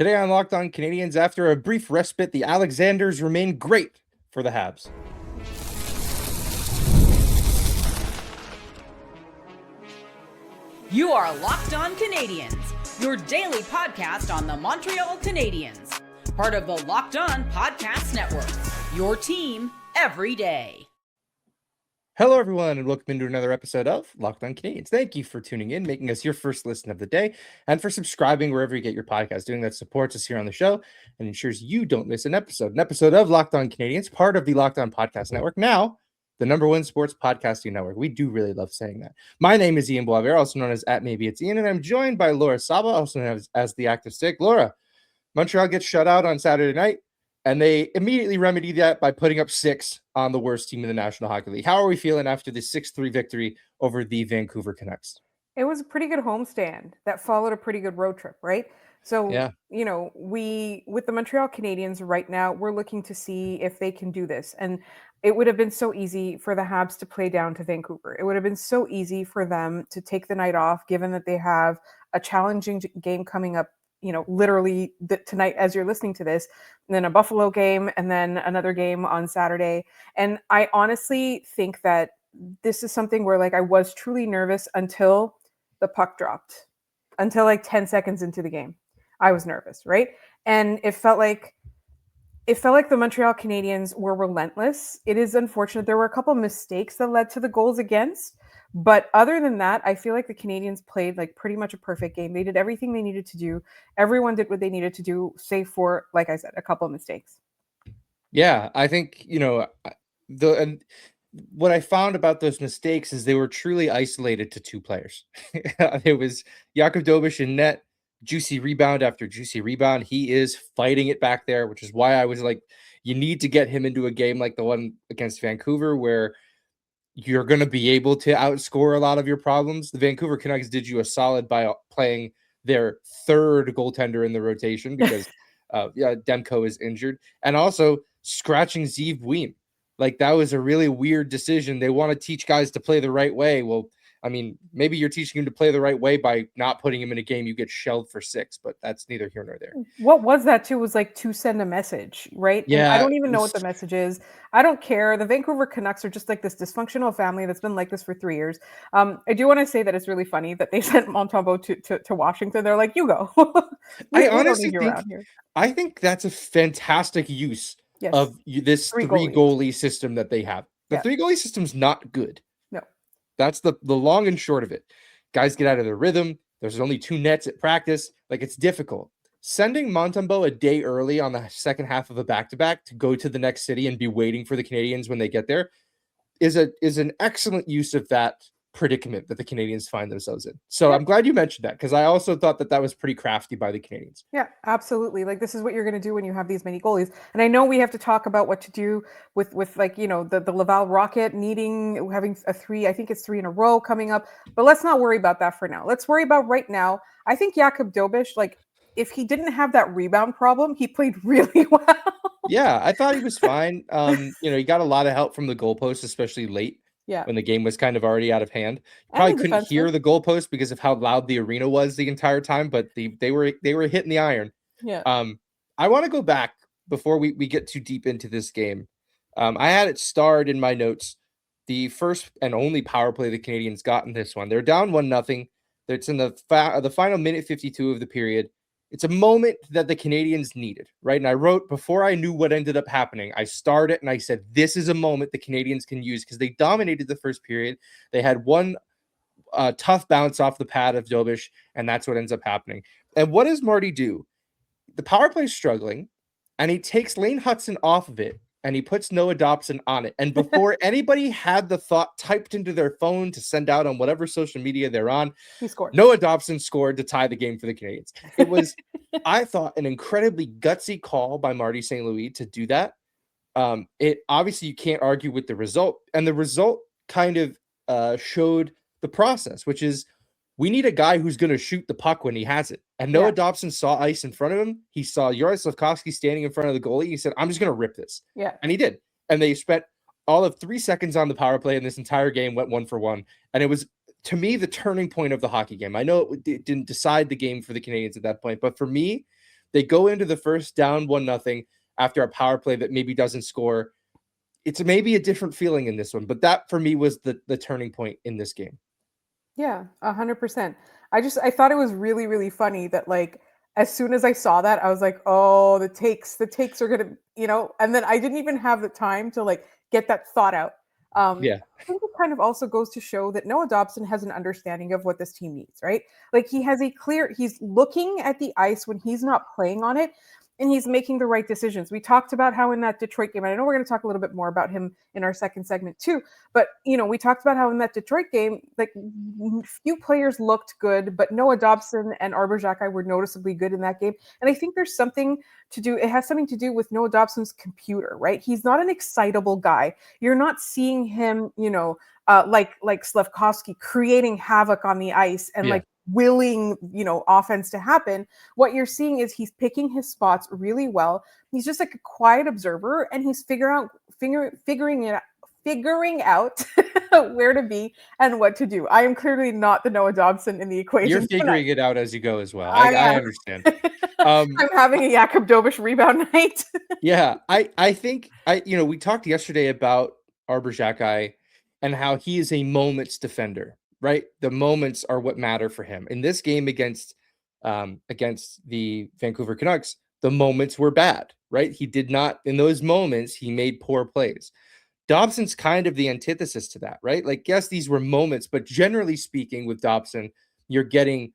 Today on Locked On Canadiens, after a brief respite, the Alexanders remain great for the Habs. You are Locked On Canadiens, your daily podcast on the Montreal Canadiens. Part of the Locked On Podcast Network, your team every day. Hello, everyone, and welcome into another episode of Locked On Canadiens. Thank you for tuning in, making us your first listen of the day, and for subscribing wherever you get your podcast. Doing that supports us here on the show and ensures you don't miss an episode. An episode of Locked On Canadiens, part of the Locked On Podcast Network, now the #1 sports podcasting network. We do really love saying that. My name is Ian Boisvert, also known as @MaybeIt'sIan, and I'm joined by Laura Saba, also known as the Active Stick. Laura, Montreal gets shut out on Saturday night, and they immediately remedy that by putting up 6 on the worst team in the National Hockey League. How are we feeling after the 6-3 victory over the Vancouver Canucks? It was a pretty good homestand that followed a pretty good road trip, right? So, Yeah. we, with the Montreal Canadiens right now, we're looking to see if they can do this. And it would have been so easy for the Habs to play down to Vancouver. It would have been so easy for them to take the night off, given that they have a challenging game coming up, literally tonight as you're listening to this, and then a Buffalo game, and then another game on Saturday. And I honestly think that this is something where, I was truly nervous until the puck dropped, until 10 seconds into the game. I was nervous, right? And it felt like the Montreal Canadiens were relentless. It is unfortunate. There were a couple mistakes that led to the goals against. But other than that, I feel like the Canadiens played pretty much a perfect game. They did everything they needed to do. Everyone did what they needed to do, save for, like I said, a couple of mistakes. Yeah, I think, what I found about those mistakes is they were truly isolated to 2 players. It was Jakub Dobson in net, juicy rebound after juicy rebound. He is fighting it back there, which is why I was like, you need to get him into a game like the one against Vancouver where you're going to be able to outscore a lot of your problems. The Vancouver Canucks did you a solid by playing their 3rd goaltender in the rotation because Demko is injured, and also scratching Zeev Weem. That was a really weird decision. They want to teach guys to play the right way. Well, I mean, maybe you're teaching him to play the right way by not putting him in a game you get shelled for 6, but that's neither here nor there. What was that too? Was to send a message, right? Yeah. And I don't even know what the message is. I don't care. The Vancouver Canucks are just this dysfunctional family that's been like this for 3 years. I do want to say that it's really funny that they sent Montembeault to Washington. They're like, you go. I honestly think that's a fantastic use of this 3 goalie system that they have. The 3 goalie system's not good. No. That's the long and short of it. Guys get out of their rhythm. There's only 2 nets at practice. It's difficult. Sending Montembeault a day early on the second half of a back-to-back to go to the next city and be waiting for the Canadiens when they get there is an excellent use of that predicament that the Canadiens find themselves in. So I'm glad you mentioned that, because I also thought that was pretty crafty by the Canadiens. Yeah, absolutely. This is what you're going to do when you have these many goalies. And I know we have to talk about what to do with the Laval Rocket having a 3, I think it's 3 in a row coming up, but let's not worry about that for now. Let's worry about right now. I think Jakub Dobson, if he didn't have that rebound problem, he played really well. Yeah, I thought he was fine. He got a lot of help from the goalpost, especially late. Yeah. When the game was kind of already out of hand. Probably couldn't hear the goalpost because of how loud the arena was the entire time, but they were hitting the iron. Yeah. I want to go back before we get too deep into this game. I had it starred in my notes. The first and only power play the Canadiens got in this one. They're down 1-0. It's in the final minute 52 of the period. It's a moment that the Canadiens needed, right? And I wrote, before I knew what ended up happening, I starred it and I said, this is a moment the Canadiens can use, because they dominated the first period. They had one tough bounce off the pad of Dobson, and that's what ends up happening. And what does Marty do? The power play is struggling, and he takes Lane Hutson off of it, and he puts Noah Dobson on it. And before anybody had the thought typed into their phone to send out on whatever social media they're on, he scored. Noah Dobson scored to tie the game for the Canadiens. It was, I thought, an incredibly gutsy call by Marty St. to do that. It obviously, you can't argue with the result, and the result kind of showed the process, which is, we need a guy who's going to shoot the puck when he has it. And Noah Dobson saw ice in front of him. He saw Juraj Slafkovsky standing in front of the goalie. He said, I'm just going to rip this. Yeah. And he did. And they spent all of 3 seconds on the power play, and this entire game went 1-for-1. And it was, to me, the turning point of the hockey game. I know it didn't decide the game for the Canadiens at that point, but for me, They go into the first down 1-0 after a power play that maybe doesn't score. It's maybe a different feeling in this one, but that for me was the turning point in this game. Yeah, 100%. I thought it was really, really funny that like as soon as I saw that, I was like, oh, the takes are gonna, and then I didn't even have the time to like get that thought out. Yeah. I think it kind of also goes to show that Noah Dobson has an understanding of what this team needs, right? Like he's looking at the ice when he's not playing on it, and he's making the right decisions. We talked about how in that Detroit game, and I know we're going to talk a little bit more about him in our second segment too, but we talked about how in that Detroit game, like few players looked good, but Noah Dobson and Arber Xhekaj were noticeably good in that game. And I think there's something to do. It has something to do with Noah Dobson's computer, right? He's not an excitable guy. You're not seeing him, like Slafkovsky creating havoc on the ice and Yeah. like willing, offense to happen. What you're seeing is he's picking his spots really well. He's just like a quiet observer, and he's figuring out where to be and what to do. I am clearly not the Noah Dobson in the equation. You're figuring it out as you go as well. I I am. understand. I'm having a Jakub Dobish rebound night. Yeah, I think we talked yesterday about Arber Xhekaj and how he is a moments defender, right? The moments are what matter for him. In this game against the Vancouver Canucks, the moments were bad, right? He did not, in those moments, he made poor plays. Dobson's kind of the antithesis to that, right? Like, yes, these were moments, but generally speaking, with Dobson, you're getting,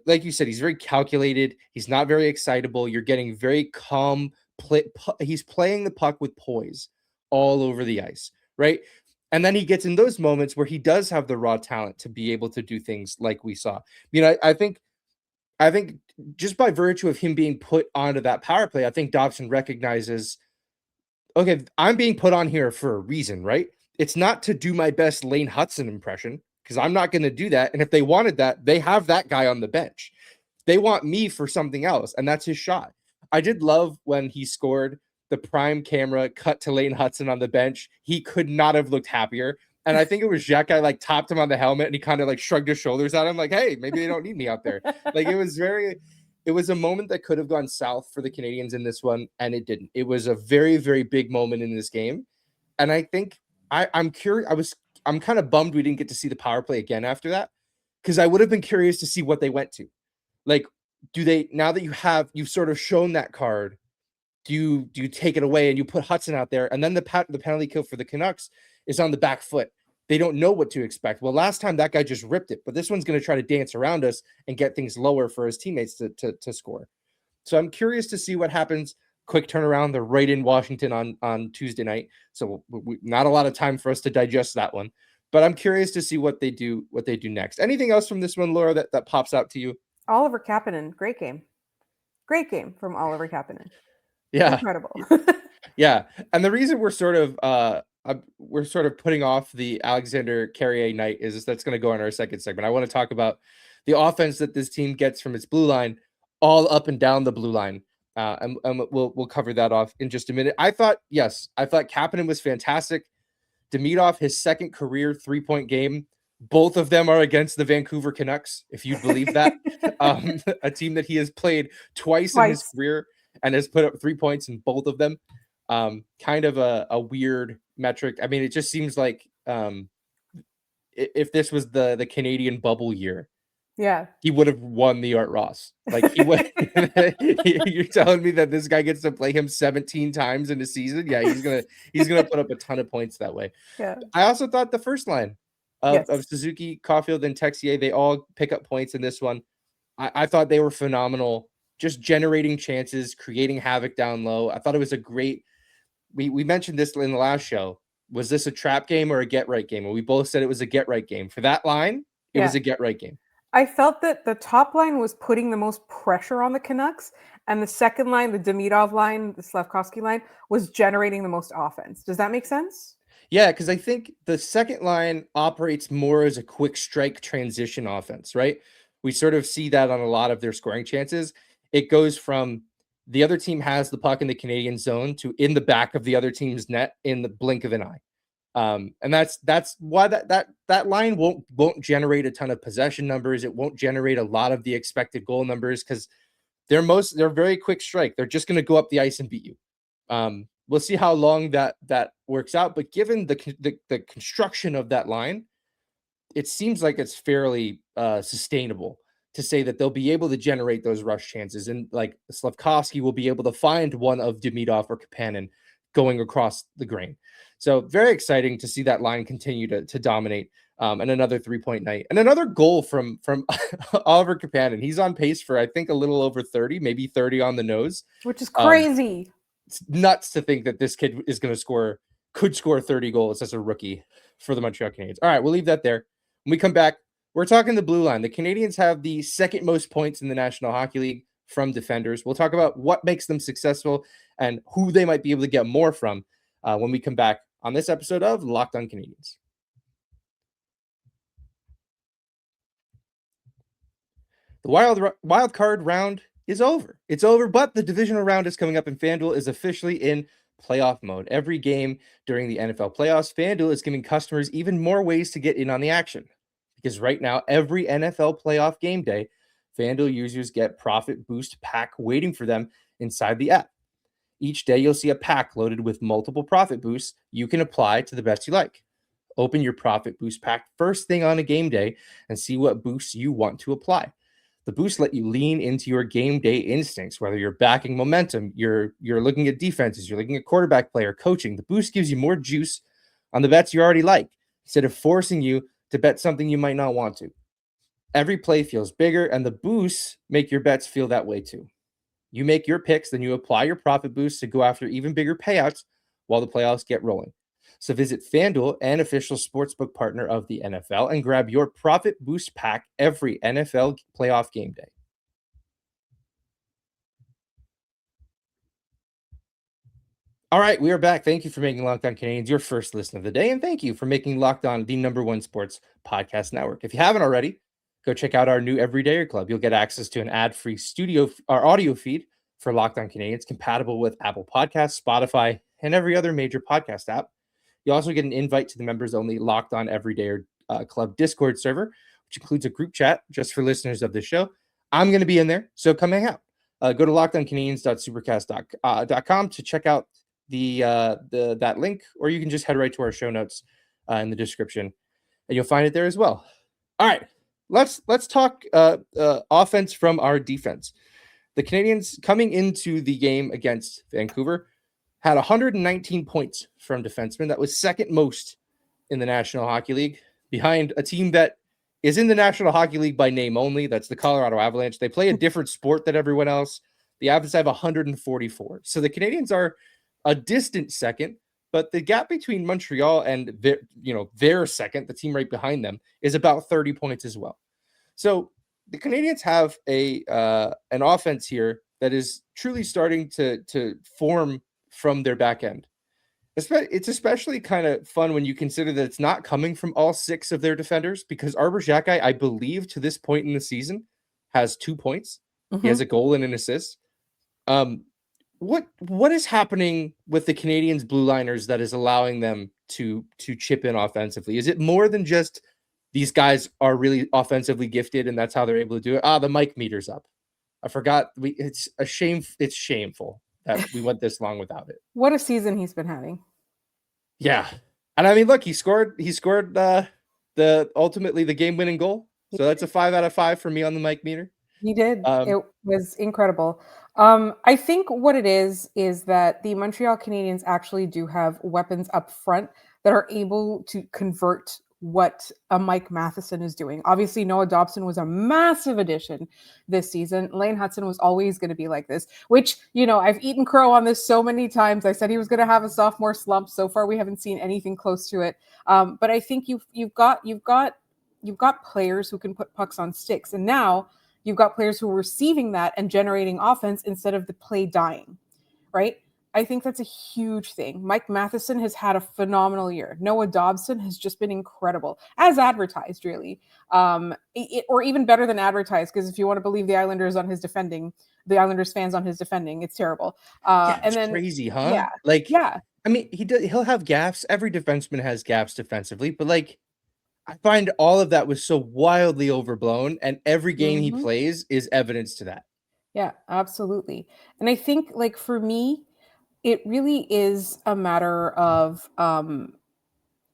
like you said, he's very calculated. He's not very excitable. You're getting very calm play. He's playing the puck with poise all over the ice, right? And then he gets in those moments where he does have the raw talent to be able to do things like we saw. I think just by virtue of him being put onto that power play, I think Dobson recognizes, okay, I'm being put on here for a reason, right? It's not to do my best Lane Hutson impression, because I'm not going to do that. And if they wanted that, they have that guy on the bench. They want me for something else, and that's his shot. I did love when he scored, the prime camera cut to Lane Hutson on the bench. He could not have looked happier. And I think it was Xhekaj like topped him on the helmet, and he kind of like shrugged his shoulders at him like, hey, maybe they don't need me out there. Like, it was a moment that could have gone south for the Canadiens in this one, and it didn't. It was a very, very big moment in this game. And I think I'm curious. I'm kind of bummed we didn't get to see the power play again after that, because I would have been curious to see what they went to. Like, do they, now that you've sort of shown that card, do you take it away and you put Hutson out there, and then the penalty kill for the Canucks is on the back foot? They don't know what to expect. Well, last time that guy just ripped it, but this one's going to try to dance around us and get things lower for his teammates to score. So I'm curious to see what happens. Quick turnaround. They're right in Washington on Tuesday night. So not a lot of time for us to digest that one, but I'm curious to see what they do next. Anything else from this one, Laura, that pops out to you? Oliver Kapanen, great game. Great game from Oliver Kapanen. Yeah. Incredible. Yeah. And the reason we're sort of putting off the Alexander Carrier night is that's going to go in our second segment. I want to talk about the offense that this team gets from its blue line, all up and down the blue line. And we'll cover that off in just a minute. I thought Kapanen was fantastic. Demidov, his second career 3-point game. Both of them are against the Vancouver Canucks, if you believe that. A team that he has played twice in his career and has put up 3 points in both of them. Kind of a weird metric. I mean, it just seems like if this was the Canadian bubble year, yeah, he would have won the Art Ross. Like, he would. You're telling me that this guy gets to play him 17 times in a season? Yeah, he's gonna put up a ton of points that way. Yeah. I also thought the first line of Suzuki, Caulfield, and Texier, they all pick up points in this one. I thought they were phenomenal, just generating chances, creating havoc down low. I thought it was a great. We mentioned this in the last show. Was this a trap game or a get right game? And we both said it was a get right game. For that line, it was a get right game. I felt that the top line was putting the most pressure on the Canucks, and the second line, the Demidov line, the Slafkovsky line, was generating the most offense. Does that make sense? Yeah, because I think the second line operates more as a quick strike transition offense, right? We sort of see that on a lot of their scoring chances. It goes from the other team has the puck in the Canadian zone to in the back of the other team's net in the blink of an eye. And that's why that line won't generate a ton of possession numbers. It won't generate a lot of the expected goal numbers, because They're very quick strike. They're just going to go up the ice and beat you. We'll see how long that works out. But given the construction of that line, it seems like it's fairly sustainable to say that they'll be able to generate those rush chances. And like Slavkovsky will be able to find one of Demidov or Kapanen going across the grain. So very exciting to see that line continue to dominate. And another 3-point night and another goal from Oliver Kapanen. He's on pace for, I think, a little over 30, maybe 30 on the nose, which is crazy. It's nuts to think that this kid is going to could score 30 goals as a rookie for the Montreal Canadiens. All right, we'll leave that there. When we come back, we're talking the blue line. The Canadiens have the second most points in the National Hockey League from defenders. We'll talk about what makes them successful and who they might be able to get more from when we come back on this episode of Locked On Canadiens. The wild card round is over. It's over, but the divisional round is coming up, and FanDuel is officially in playoff mode. Every game during the NFL playoffs, FanDuel is giving customers even more ways to get in on the action. Because right now, every NFL playoff game day, FanDuel users get Profit Boost Pack waiting for them inside the app. Each day, you'll see a pack loaded with multiple profit boosts you can apply to the bets you like. Open your Profit Boost Pack first thing on a game day and see what boosts you want to apply. The boosts let you lean into your game day instincts, whether you're backing momentum, you're looking at defenses, you're looking at quarterback play or coaching. The boost gives you more juice on the bets you already like, instead of forcing you to bet something you might not want to. Every play feels bigger, and the boosts make your bets feel that way too. You make your picks, then you apply your profit boosts to go after even bigger payouts while the playoffs get rolling. So visit FanDuel, an official sportsbook partner of the NFL, and grab your Profit Boost Pack every NFL playoff game day. All right, we are back. Thank you for making Locked On Canadiens your first listen of the day, and thank you for making Locked On the #1 sports podcast network. If you haven't already, go check out our new Everydayer Club. You'll get access to an ad-free audio feed for Locked On Canadiens, compatible with Apple Podcasts, Spotify, and every other major podcast app. You also get an invite to the members-only Locked On Everydayer Club Discord server, which includes a group chat just for listeners of the show. I'm going to be in there, so come hang out. Go to lockedoncanadiens.supercast.com to check out that link, or you can just head right to our show notes in the description, and you'll find it there as well. All right, let's talk offense from our defense. The Canadiens, coming into the game against Vancouver, had 119 points from defensemen. That was second most in the National Hockey League, behind a team that is in the National Hockey League by name only. That's the Colorado Avalanche. They play a different sport than everyone else. The Avs have 144. So the Canadiens are a distant second, but the gap between Montreal and their second, the team right behind them, is about 30 points as well. So the Canadiens have an offense here that is truly starting to form from their back end. It's especially kind of fun when you consider that it's not coming from all six of their defenders, because Arbor Xhekaj, I believe, to this point in the season, has 2 points. Mm-hmm. He has a goal and an assist. What is happening with the Canadiens blue liners that is allowing them to chip in offensively? Is it more than just these guys are really offensively gifted and that's how they're able to do it? The mic meter's up. I forgot. It's a shame. It's shameful that we went this long without it. What a season he's been having. Yeah. And I mean, look, he scored ultimately the game-winning goal. So that's a 5 out of 5 for me on the mic meter. He did. It was incredible. I think what it is that the Montreal Canadiens actually do have weapons up front that are able to convert what a Mike Matheson is doing. Obviously, Noah Dobson was a massive addition this season. Lane Hutson was always going to be like this, which, I've eaten crow on this so many times. I said he was going to have a sophomore slump. So far, we haven't seen anything close to it. But I think you've got players who can put pucks on sticks. And now you've got players who are receiving that and generating offense instead of the play dying, right? I think that's a huge thing. Mike Matheson has had a phenomenal year. Noah Dobson has just been incredible, as advertised, really. Or even better than advertised, because if you want to believe the Islanders fans on his defending, it's terrible. It's crazy, huh? Yeah. I mean, he'll have gaffes. Every defenseman has gaffes defensively, but I find all of that was so wildly overblown, and every game he plays is evidence to that. Yeah, absolutely. And I think, like, for me, it really is a matter of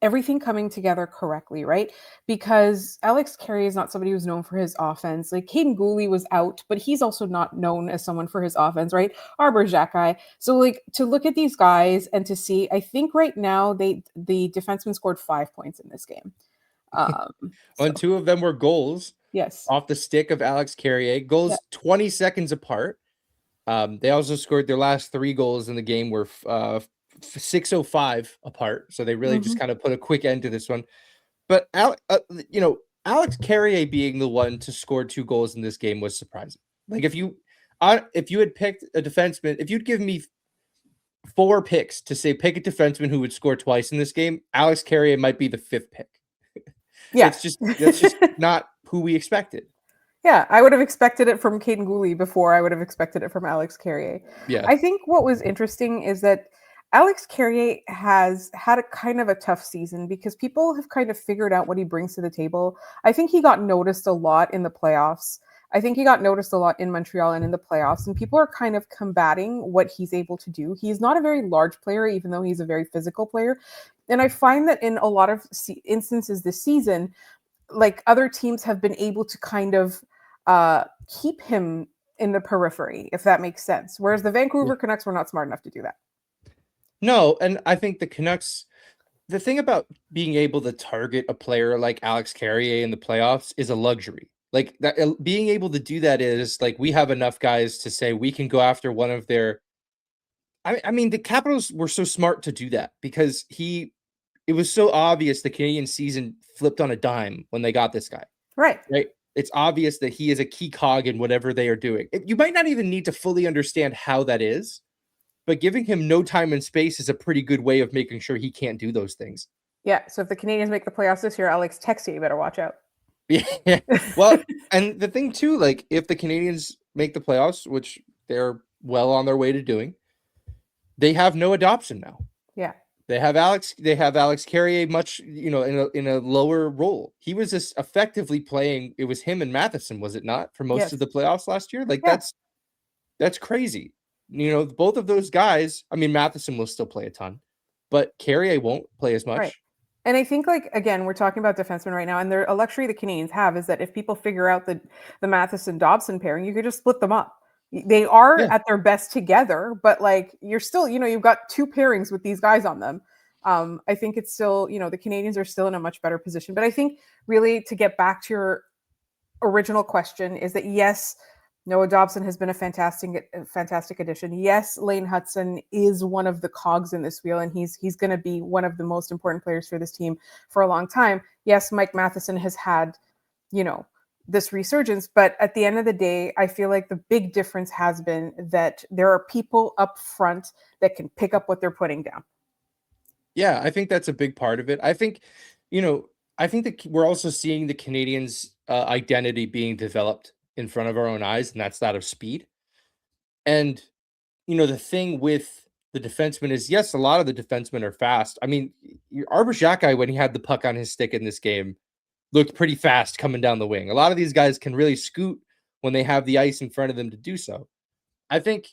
everything coming together correctly, right? Because Alex Carey is not somebody who's known for his offense. Like, Caden Gooley was out, but he's also not known as someone for his offense, right? Arbor Xhekaj. So, like, to look at these guys and to see, I think right now the defenseman scored 5 points in this game. So On two of them were goals yes. off the stick of Alex Carrier, Yeah. goals 20 seconds apart. They also scored their last 3 goals in the game were 6:05 apart, so they really just Mhm. kind of put a quick end to this one. But Alex Carrier being the one to score 2 goals in this game was surprising. Like if you had picked a defenseman, if you'd given me 4 picks to say pick a defenseman who would score twice in this game, Alex Carrier might be the 5th pick. Yeah. That's just not who we expected. Yeah, I would have expected it from Caden Gooley before I would have expected it from Alex Carrier. Yeah. I think what was interesting is that Alex Carrier has had a kind of a tough season because people have kind of figured out what he brings to the table. I think he got noticed a lot in the playoffs. I think he got noticed a lot in Montreal and in the playoffs, and people are kind of combating what he's able to do. He's not a very large player, even though he's a very physical player. And I find that in a lot of instances this season, like, other teams have been able to kind of keep him in the periphery, if that makes sense. Whereas the Vancouver Canucks were not smart enough to do that. No, and I think the Canucks, the thing about being able to target a player like Alex Carrier in the playoffs is a luxury. Like that, being able to do that is like we have enough guys to say we can go after one of their. I mean, the Capitals were so smart to do that because it was so obvious the Canadian season flipped on a dime when they got this guy. Right. Right. It's obvious that he is a key cog in whatever they are doing. You might not even need to fully understand how that is, but giving him no time and space is a pretty good way of making sure he can't do those things. Yeah. So if the Canadians make the playoffs this year, Alex texts you better watch out. Yeah. Well, and the thing too, like if the Canadians make the playoffs, which they're well on their way to doing, they have Noah Dobson now. Yeah. They have Alex Carrier much, in a lower role. He was just effectively playing. It was him and Matheson, was it not, for most of the playoffs last year? Like Yeah. that's crazy. Both of those guys, I mean, Matheson will still play a ton, but Carrier won't play as much. Right. And I think, like, again, we're talking about defensemen right now, and a luxury the Canadians have is that if people figure out the Matheson-Dobson pairing, you could just split them up. They are at their best together, but, like, you're still, you've got 2 pairings with these guys on them. I think it's still, the Canadians are still in a much better position. But I think really to get back to your original question is that, yes, Noah Dobson has been a fantastic addition. Yes, Lane Hutson is one of the cogs in this wheel, and he's going to be one of the most important players for this team for a long time. Yes, Mike Matheson has had, this resurgence, but at the end of the day, I feel like the big difference has been that there are people up front that can pick up what they're putting down. Yeah, I think that's a big part of it. I think that we're also seeing the Canadians' identity being developed in front of our own eyes, and that's that of speed. And, the thing with the defensemen is, yes, a lot of the defensemen are fast. I mean, Arbor Xhekaj, when he had the puck on his stick in this game, looked pretty fast coming down the wing. A lot of these guys can really scoot when they have the ice in front of them to do so. I think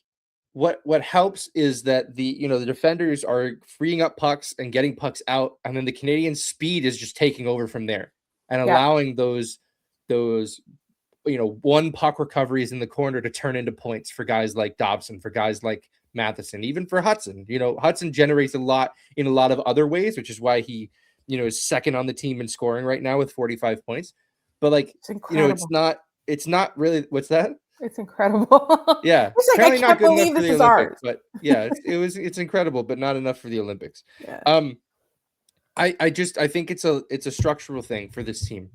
what helps is that the defenders are freeing up pucks and getting pucks out, and then the Canadian speed is just taking over from there and allowing those one puck recoveries in the corner to turn into points for guys like Dobson, for guys like Matheson, even for Hutson. Hutson generates a lot in a lot of other ways, which is why he is second on the team in scoring right now with 45 points. But like, it's not really, what's that? It's incredible. Yeah. It's like, I can't believe this is ours. But yeah, it's incredible, but not enough for the Olympics. Yeah. I think it's a structural thing for this team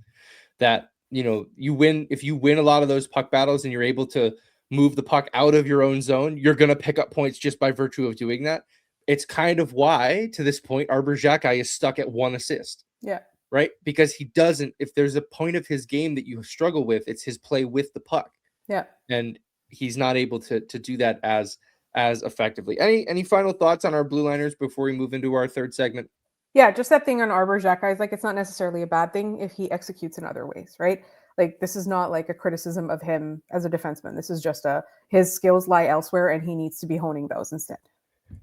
that, if you win a lot of those puck battles and you're able to move the puck out of your own zone, you're going to pick up points just by virtue of doing that. It's kind of why, to this point, Arbor Xhekaj is stuck at 1 assist. Yeah. Right? Because he doesn't, if there's a point of his game that you struggle with, it's his play with the puck. Yeah. And he's not able to do that as effectively. Any final thoughts on our blue liners before we move into our third segment? Yeah, just that thing on Arbor Xhekaj is like, it's not necessarily a bad thing if he executes in other ways, right? Like, this is not like a criticism of him as a defenseman. This is just his skills lie elsewhere, and he needs to be honing those instead.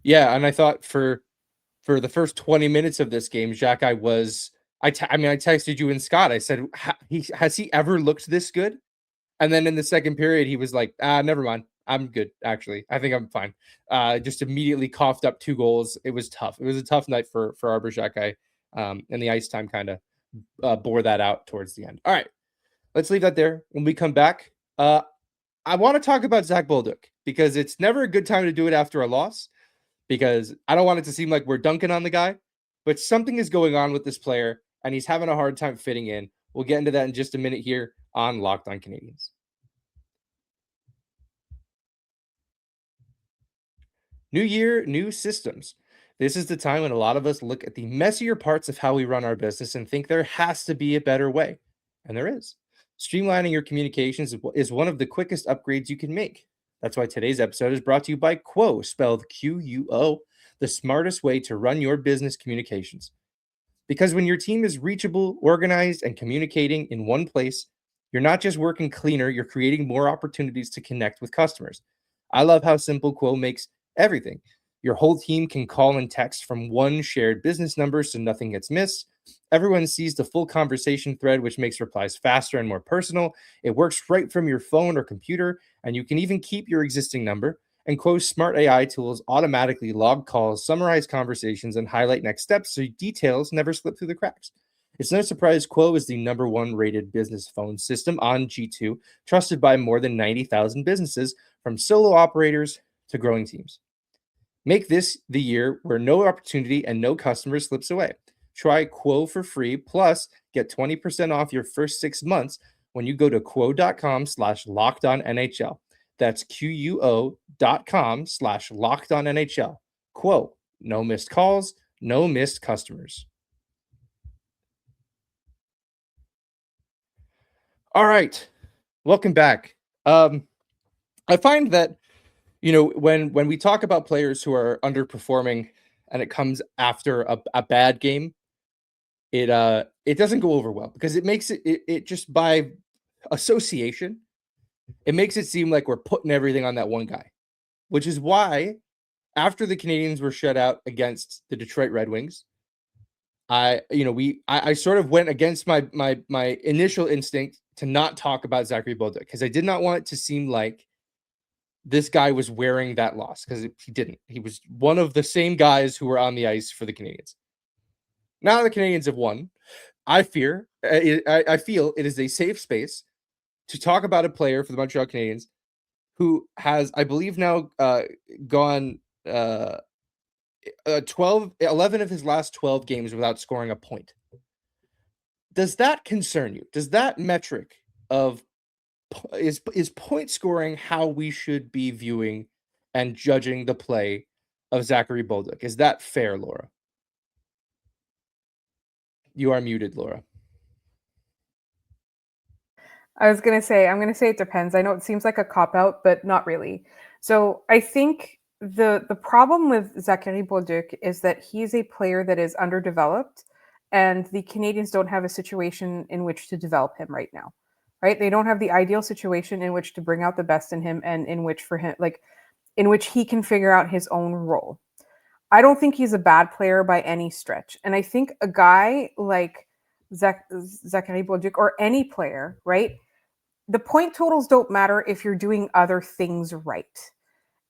Yeah, and I thought for the first 20 minutes of this game, Zachary was. I texted you and Scott. I said, has he ever looked this good? And then in the second period, he was like, never mind. I'm good, actually. I think I'm fine. Just immediately coughed up 2 goals. It was tough. It was a tough night for Arbor Zachary. And the ice time kind of bore that out towards the end. All right, let's leave that there. When we come back, I want to talk about Zach Bolduc, because it's never a good time to do it after a loss, because I don't want it to seem like we're dunking on the guy, but something is going on with this player, and he's having a hard time fitting in. We'll get into that in just a minute here on Locked On Canadiens. New year, new systems. This is the time when a lot of us look at the messier parts of how we run our business and think there has to be a better way. And there is. Streamlining your communications is one of the quickest upgrades you can make. That's why today's episode is brought to you by Quo, spelled Quo, the smartest way to run your business communications. Because when your team is reachable, organized, and communicating in one place, you're not just working cleaner, you're creating more opportunities to connect with customers. I love how simple Quo makes everything. Your whole team can call and text from one shared business number so nothing gets missed. Everyone sees the full conversation thread, which makes replies faster and more personal. It works right from your phone or computer, and you can even keep your existing number. And Quo's smart AI tools automatically log calls, summarize conversations, and highlight next steps so details never slip through the cracks. It's no surprise Quo is the #1 rated business phone system on G2, trusted by more than 90,000 businesses, from solo operators to growing teams. Make this the year where no opportunity and no customer slips away. Try Quo for free, plus get 20% off your first 6 months when you go to quo.com/lockedonnhl. That's quo.com/lockedonnhl. Quo, no missed calls, no missed customers. All right, welcome back. I find that, when we talk about players who are underperforming and it comes after a bad game, it doesn't go over well, because it makes it just by association, it makes it seem like we're putting everything on that one guy, which is why after the Canadiens were shut out against the Detroit Red Wings, I sort of went against my initial instinct to not talk about Zachary Bolduc, because I did not want it to seem like this guy was wearing that loss, because he didn't. He was one of the same guys who were on the ice for the Canadiens. Now the Canadiens have won. I feel it is a safe space to talk about a player for the Montreal Canadiens who has, I believe, now gone 11 of his last 12 games without scoring a point. Does that concern you? Does that metric of is point scoring how we should be viewing and judging the play of Zachary Bolduc? Is that fair, Laura? You are muted, Laura. I'm going to say it depends. I know it seems like a cop-out, but not really. So I think the problem with Zachary Bolduc is that he's a player that is underdeveloped, and the Canadiens don't have a situation in which to develop him right now, right? They don't have the ideal situation in which to bring out the best in him, and in which he can figure out his own role. I don't think he's a bad player by any stretch. And I think a guy like Zachary Bolduc, or any player, right? The point totals don't matter if you're doing other things right.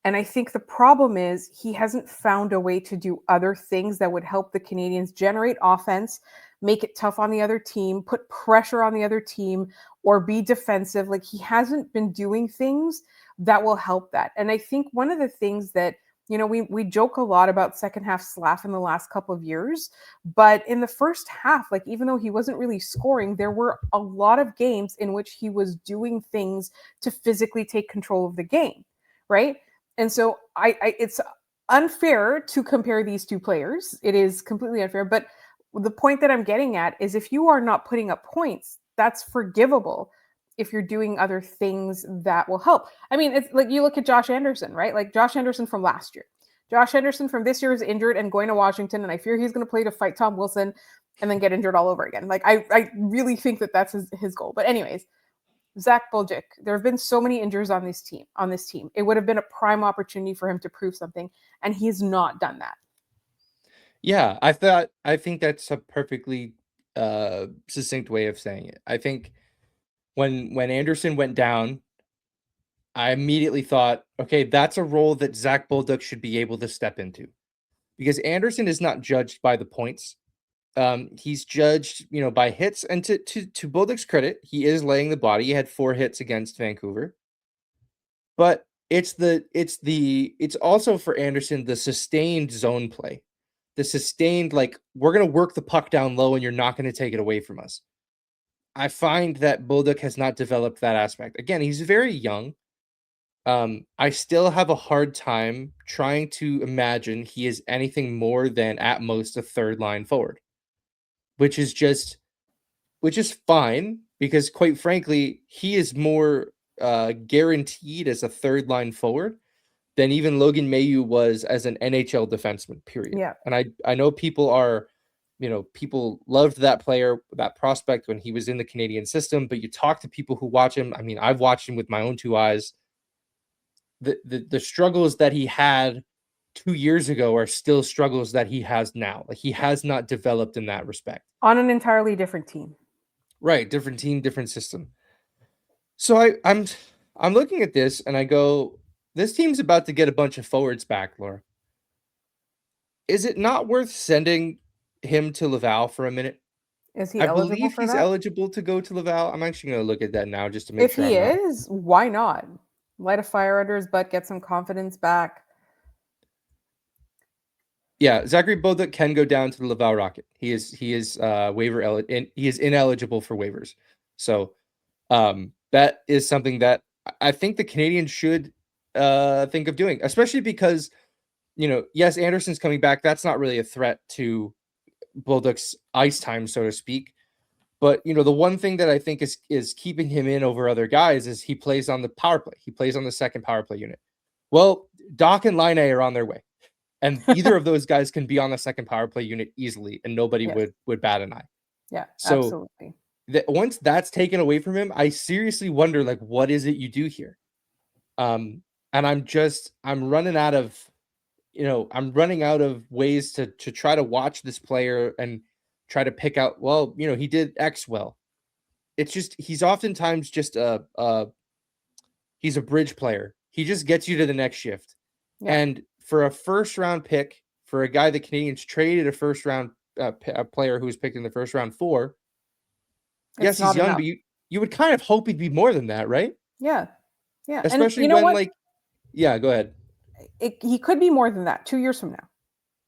And I think the problem is he hasn't found a way to do other things that would help the Canadiens generate offense, make it tough on the other team, put pressure on the other team, or be defensive. Like, he hasn't been doing things that will help that. And I think one of the things that, we joke a lot about second half slack in the last couple of years, but in the first half, like, even though he wasn't really scoring, there were a lot of games in which he was doing things to physically take control of the game, right? And so it's unfair to compare these two players. It is completely unfair. But the point that I'm getting at is, if you are not putting up points, that's forgivable if you're doing other things that will help. I mean, it's like, you look at Josh Anderson, right? Like, Josh Anderson from last year. Josh Anderson from this year is injured and going to Washington, and I fear he's going to play to fight Tom Wilson and then get injured all over again. Like, I really think that that's his goal. But anyways, Zach Bolduc, there have been so many injuries on this team. It would have been a prime opportunity for him to prove something, and he's not done that. Yeah, I think that's a perfectly succinct way of saying it. I think when Anderson went down, I immediately thought, okay, that's a role that Zach Bolduc should be able to step into, because Anderson is not judged by the points. He's judged, by hits, and to Bolduc's credit, he is laying the body. He had 4 hits against Vancouver, but it's also for Anderson the sustained zone play, the sustained, like, we're gonna work the puck down low and you're not gonna take it away from us. I find that Bolduc has not developed that aspect. Again, he's very young. I still have a hard time trying to imagine he is anything more than at most a third line forward, which is fine, because quite frankly, he is more guaranteed as a third line forward than even Logan Mailloux was as an NHL defenseman, period. Yeah. And I know people loved that player, that prospect, when he was in the Canadian system, but you talk to people who watch him. I mean, I've watched him with my own 2 eyes. The struggles that he had 2 years ago are still struggles that he has now. Like, he has not developed in that respect. On an entirely different team. Right, different team, different system. So I'm looking at this and I go, this team's about to get a bunch of forwards back, Laura. Is it not worth sending him to Laval for a minute? Is he I eligible believe for he's that? eligible to go to Laval. I'm actually going to look at that now just to make If sure. he is, why not? Light a fire under his butt, get some confidence back. Yeah, Zachary Bolduc can go down to the Laval Rocket. He is waiver he is ineligible for waivers. So that is something that I think the Canadiens should think of doing, especially because, yes, Anderson's coming back. That's not really a threat to Bolduc's ice time, so to speak. But, the one thing that I think is keeping him in over other guys is he plays on the power play. He plays on the second power play unit. Well, Doc and Line are on their way. And either of those guys can be on the second power play unit easily, and nobody would bat an eye. Yeah, so absolutely. Once that's taken away from him, I seriously wonder, like, what is it you do here? And I'm running out of, ways to try to watch this player and try to pick out, well, he did X well. It's just, he's oftentimes just he's a bridge player. He just gets you to the next shift. Yeah. And for a first round pick, for a guy the Canadiens traded a first round a player who was picked in the first round for, yes, he's young, but you would kind of hope he'd be more than that, right? Yeah. Yeah. Especially when, yeah, go ahead. He could be more than that 2 years from now.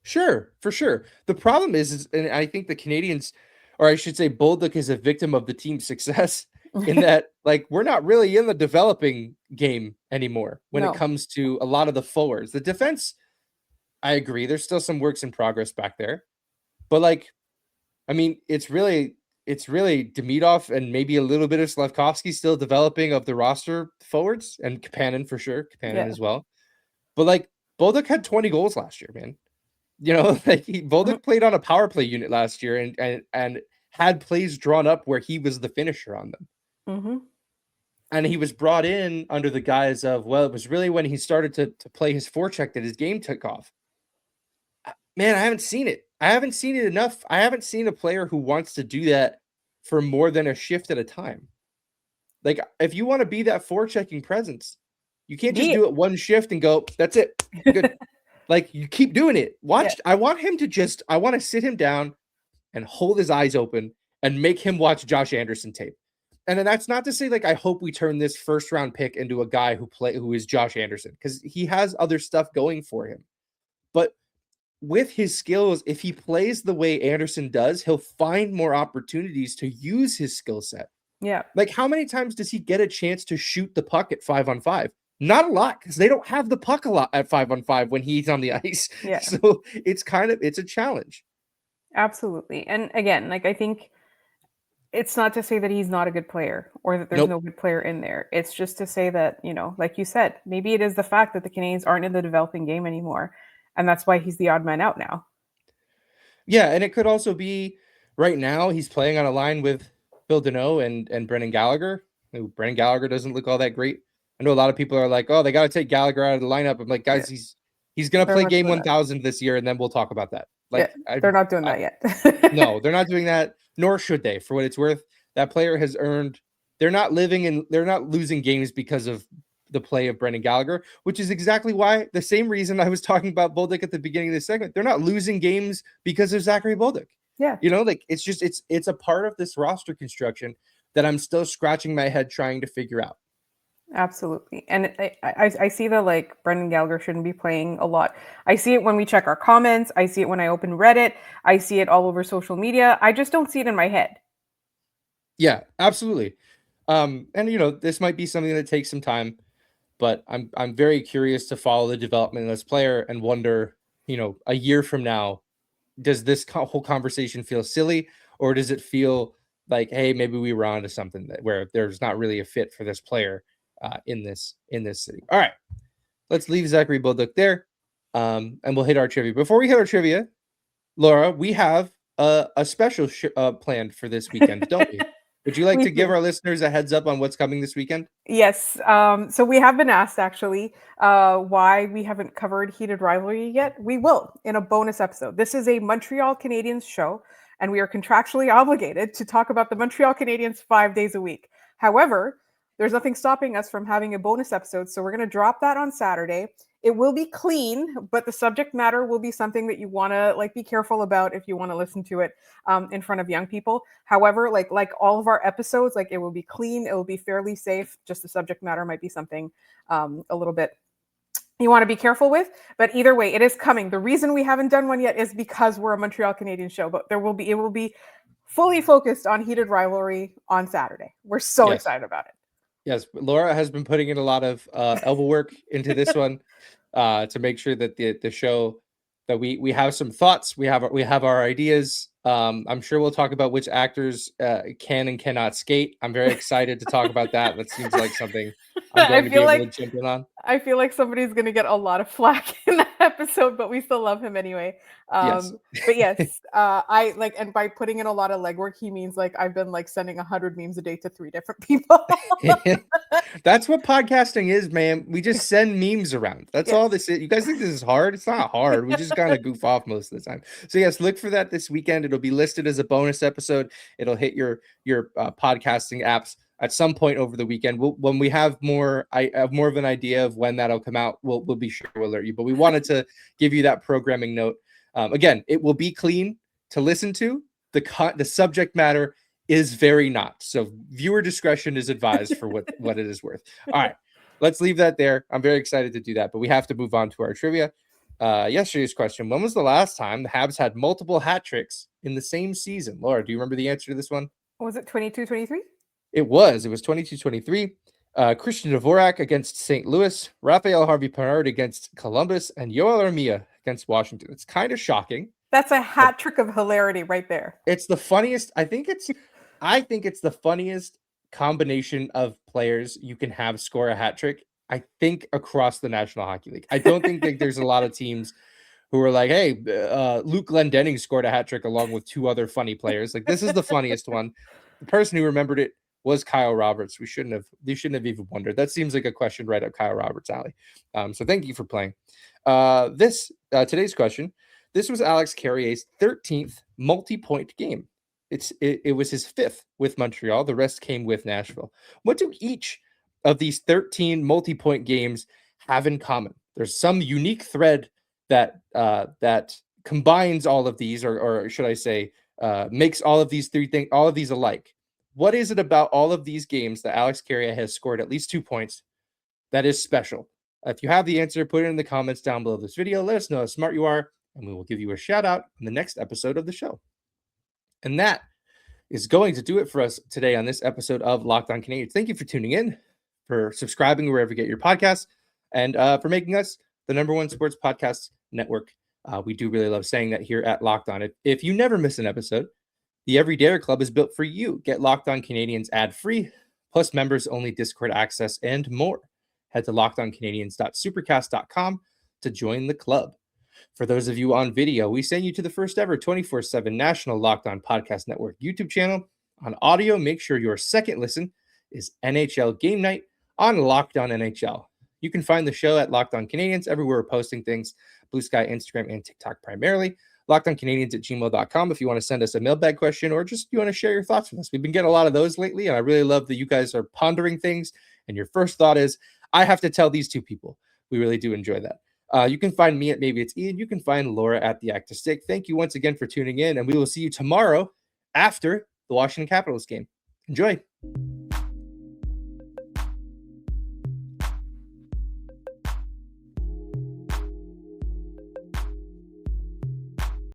Sure, for sure. The problem is, and I think the Canadiens, or I should say Bolduc, is a victim of the team's success in that, like, we're not really in the developing game anymore when it comes to a lot of the forwards. The defense, I agree, there's still some works in progress back there. But, like, I mean, it's really Demidov and maybe a little bit of Slavkovsky still developing of the roster forwards, and Kapanen for sure, as well. But, like, Bolduc had 20 goals last year, man. Bolduc played on a power play unit last year and had plays drawn up where he was the finisher on them. Mm-hmm. And he was brought in under the guise of, well, it was really when he started to play his forecheck that his game took off. Man, I haven't seen it. I haven't seen it enough. I haven't seen a player who wants to do that for more than a shift at a time. Like, if you want to be that forechecking presence, you can't just do it one shift and go, that's it. Good. Like, you keep doing it. I want to sit him down and hold his eyes open and make him watch Josh Anderson tape. And then that's not to say, like, I hope we turn this first round pick into a guy who is Josh Anderson, because he has other stuff going for him. But with his skills, if he plays the way Anderson does, he'll find more opportunities to use his skill set. Yeah. Like, how many times does he get a chance to shoot the puck at 5-on-5? Not a lot, because they don't have the puck a lot at 5-on-5 when he's on the ice. Yeah. So it's a challenge. Absolutely. And again, like, I think it's not to say that he's not a good player or that there's no good player in there. It's just to say that, like you said, maybe it is the fact that the Canadiens aren't in the developing game anymore. And that's why he's the odd man out now. Yeah, and it could also be right now he's playing on a line with Phil Deneau and Brendan Gallagher. Brendan Gallagher doesn't look all that great. I know a lot of people are like, oh, they got to take Gallagher out of the lineup. I'm like, guys, he's going to play game 1000 this year, and then we'll talk about that. Like, they're not doing that yet. No, they're not doing that, nor should they, for what it's worth. That player has earned, they're not losing games because of the play of Brendan Gallagher, which is exactly why, the same reason I was talking about Bolduc at the beginning of this segment. They're not losing games because of Zachary Bolduc. Yeah. Like it's a part of this roster construction that I'm still scratching my head trying to figure out. Absolutely. And I see that like Brendan Gallagher shouldn't be playing a lot. I see it when we check our comments. I see it when I open Reddit. I see it all over social media. I just don't see it in my head. Yeah, absolutely. And this might be something that takes some time, but I'm very curious to follow the development of this player and wonder, a year from now, does this whole conversation feel silly, or does it feel like, hey, maybe we were onto something where there's not really a fit for this player in this city. All right, let's leave Zachary Bolduc there, and we'll hit our trivia. Before we hit our trivia, Laura, we have a special planned for this weekend, don't we? Would you like to give our listeners a heads up on what's coming this weekend? Yes. So we have been asked, actually, why we haven't covered Heated Rivalry yet. We will in a bonus episode. This is a Montreal Canadiens show, and we are contractually obligated to talk about the Montreal Canadiens 5 days a week. However, there's nothing stopping us from having a bonus episode, so we're going to drop that on Saturday. It will be clean, but the subject matter will be something that you want to be careful about if you want to listen to it in front of young people. However, like all of our episodes, it will be clean. It will be fairly safe. Just the subject matter might be something a little bit you want to be careful with. But either way, it is coming. The reason we haven't done one yet is because we're a Montreal Canadiens show, but it will be fully focused on Heated Rivalry on Saturday. We're so excited about it. Yes, Laura has been putting in a lot of elbow work into this one to make sure that the show, that we have some thoughts, we have our ideas. I'm sure we'll talk about which actors can and cannot skate. I'm very excited to talk about that. That seems like something I'm going to be able to jump in on. I feel like somebody's going to get a lot of flack in that episode, but we still love him anyway. Yes. But yes, and by putting in a lot of legwork, he means I've been sending 100 memes a day to 3 different people. That's what podcasting is, man. We just send memes around. That's all this is. You guys think this is hard? It's not hard. We just kind of goof off most of the time. So yes, look for that this weekend. It'll be listed as a bonus episode. It'll hit your podcasting apps at some point over the weekend. When we have more of an idea of when that'll come out, we'll be sure to alert you. But we wanted to give you that programming note. Again, it will be clean to listen to. The subject matter is very not. So viewer discretion is advised for what it is worth. All right, let's leave that there. I'm very excited to do that, but we have to move on to our trivia. Yesterday's question: when was the last time the Habs had multiple hat tricks in the same season? Laura, do you remember the answer to this one? Was it 22-23? It was 22-23. Christian Dvorak against St. Louis, Raphael Harvey-Pinard against Columbus, and Yoel Armia against Washington. It's kind of shocking. That's a hat trick of hilarity right there. It's the funniest. I think it's the funniest combination of players you can have score a hat trick, I think, across the National Hockey League. I don't think there's a lot of teams who are like, hey, Luke Glendening scored a hat trick along with 2 other funny players. This is the funniest one. The person who remembered it was Kyle Roberts. They shouldn't have even wondered. That seems like a question right up Kyle Roberts' alley. So thank you for playing. Today's question, this was Alex Carrier's 13th multi-point game. It was his 5th with Montreal. The rest came with Nashville. What do each of these 13 multi-point games have in common? There's some unique thread that combines all of these, or should I say, makes all of these alike. What is it about all of these games that Alex Carrier has scored at least 2 points that is special? If you have the answer, put it in the comments down below this video. Let us know how smart you are, and we will give you a shout out in the next episode of the show. And that is going to do it for us today on this episode of Locked On Canadiens. Thank you for tuning in, for subscribing wherever you get your podcasts, and for making us the #1 sports podcast network. We do really love saying that here at Locked On. If you never miss an episode, the Everydayer Club is built for you. Get Locked On Canadiens ad-free, plus members-only Discord access, and more. Head to lockedoncanadiens.supercast.com to join the club. For those of you on video, we send you to the first ever 24/7 National Locked On Podcast Network YouTube channel. On audio, make sure your second listen is NHL Game Night on Locked On NHL. You can find the show at Locked On Canadiens everywhere we're posting things, Blue Sky, Instagram, and TikTok primarily. LockedOnCanadiens@gmail.com if you want to send us a mailbag question or just you want to share your thoughts with us. We've been getting a lot of those lately, and I really love that you guys are pondering things, and your first thought is, I have to tell these two people. We really do enjoy that. You can find me at Maybe It's Ian. You can find Laura at The Active Stick. Thank you once again for tuning in, and we will see you tomorrow after the Washington Capitals game. Enjoy.